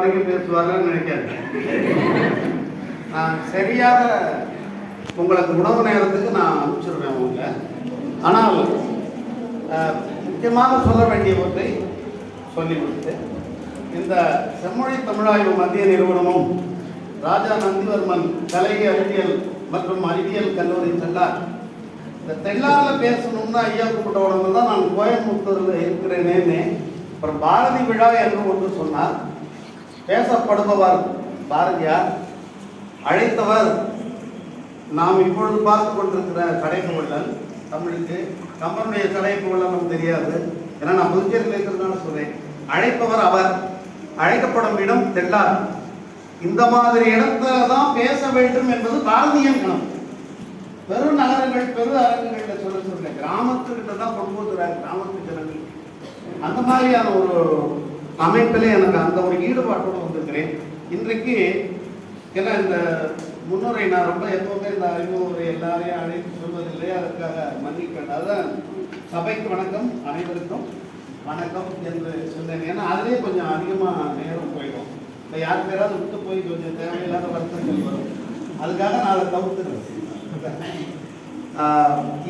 வரைக்கும் பேசுவார்னு நினைக்காது. நான் சரியாக உங்களுக்கு உணவு நேரத்துக்கு நான் அனுப்பிச்சிடுவேன் அவங்க. ஆனால் முக்கியமாக சொல்ல வேண்டியவற்றை சொல்லிவிட்டு, இந்த செம்மொழி தமிழாய்வு மத்திய நிறுவனமும் ராஜா நந்திவர்மன் கலை அறிவியல் மற்றும் அறிவியல் கல்லூரி தெல்லார், இந்த தெல்லாரில் பேசணும்னா ஐயா கூப்பிட்ட உடனே தான் நான் கோயம்புத்தூரில் இருக்கிறேனேன்னு. அப்புறம் பாரதி விழா என்று ஒன்று சொன்னார். பேசப்படுபவர் பாரதியார், அழைத்தவர் நாம் இப்பொழுது பார்த்து கொண்டிருக்கிற கடைக்குவள்ளல். தமிழுக்கு கம்பனுடைய கடைக்குவள்ளல் நமக்கு தெரியாது, ஏன்னா நான் புதுச்சேரியில் இருக்கிறதுனால சொல்றேன். அழைப்பவர் அவர், அழைக்கப்படும் இடம் தெல்லார். இந்த மாதிரி இடத்துல தான் பேச வேண்டும் என்பது பாரதியின் கணம். பெரு நகரங்கள் பெரு அரங்குகளில் சொல்ல கிராமத்துக்கிட்ட தான் கொண்டு போகிறார் கிராமத்து ஜனங்கள். அந்த மாதிரியான ஒரு அமைப்பிலே எனக்கு அந்த ஒரு ஈடுபாட்டோடு வந்திருக்கிறேன் இன்றைக்கு. ஏன்னா இந்த முன்னுரை நான் ரொம்ப எப்போவுமே இந்த அறிமுறை எல்லாரையும் அழைத்து சொல்வதில்லை, அதற்காக மன்னிப்பேன். அதுதான் சபைக்கு வணக்கம், அனைவருக்கும் வணக்கம் என்று சொன்னேன். ஏன்னா அதிலே கொஞ்சம் அதிகமாக நேரம் போயிடும். இப்போ யார் பேராவது விட்டு போய் கொஞ்சம் தேவையில்லாத வருத்தங்கள் வரும், அதுக்காக நான் அதை தவிர்த்துறேன்.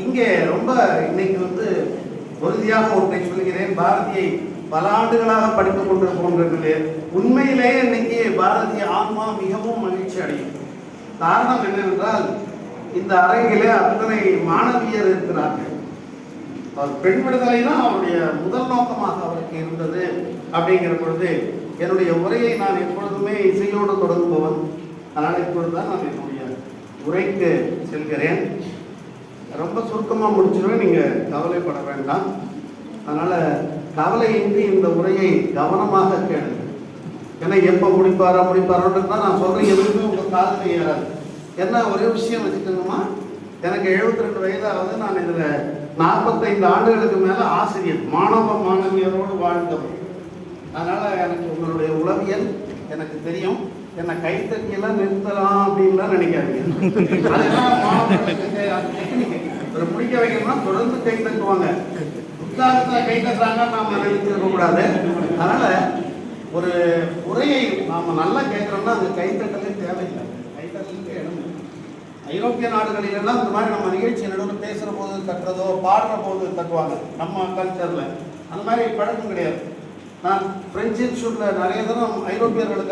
இங்கே ரொம்ப இன்னைக்கு உறுதியாக ஒன்றை சொல்கிறேன். பாரதியை பல ஆண்டுகளாக படித்துக் கொண்டிருப்போம். உண்மையிலேயே இன்னைக்கு பாரதிய ஆன்மா மிகவும் மகிழ்ச்சி அடையும். காரணம் என்னவென்றால், இந்த அரங்கிலே அத்தனை மாணவியர் இருக்கிறார்கள். அவர் பெண் விடுதலை தான் அவருடைய முதல் நோக்கமாக அவருக்கு இருந்தது. அப்படிங்கிற பொழுது என்னுடைய உரையை நான் எப்பொழுதுமே இசையோடு தொடங்குபவன். அதனால் இப்பொழுதுதான் நான் என்னுடைய உரைக்கு செல்கிறேன். ரொம்ப சுருக்கமாக முடிச்சிடுவேன், நீங்கள் கவலைப்பட வேண்டாம். அதனால் கவலையின்றி இந்த உரையை கவனமாக கேளுங்க. ஏன்னா எப்போ முடிப்பாரோன்றது தான் நான் சொல்கிறேன். எதுவுமே உங்கள் காதில் ஏறாது. என்ன ஒரே விஷயம் வச்சுக்கோங்கம்மா, எனக்கு 72 வயதாவது. நான் இதில் 45 ஆண்டுகளுக்கு மேலே ஆசிரியர், மாணவ மாணவியரோடு வாழ்ந்தவர். அதனால் எனக்கு உங்களுடைய உளவியல் எனக்கு தெரியும். என்னை கைத்தட்டியெல்லாம் நிறுத்தலாம் அப்படின்லாம் நினைக்காதீங்க. அதெல்லாம் டெக்னிக். ஒரு முடிக்க வைக்கணும்னா தொடர்ந்து கை தட்டுவாங்க. உற்சாகத்தில் கை தட்டுறாங்க நாம் நினைச்சிருக்கக்கூடாது. அதனால் ஒரு உரையை நாம் நல்லா கேட்குறோம்னா அந்த கைத்தட்டலே தேவையில்லை. கைத்தட்டலுக்கு இடம் இல்லை. ஐரோப்பிய நாடுகளிலெல்லாம் இந்த மாதிரி நம்ம நிகழ்ச்சி நடுவில் பேசுகிற போது தட்டுறதோ பாடுற போது தட்டுவாங்க. நம்ம கல்ச்சரில் அந்த மாதிரி பழக்கம் கிடையாது. நான் பிரெஞ்சு இன்ஸ்டியூட்டில் நிறைய தரம் ஐரோப்பியர்களுக்கு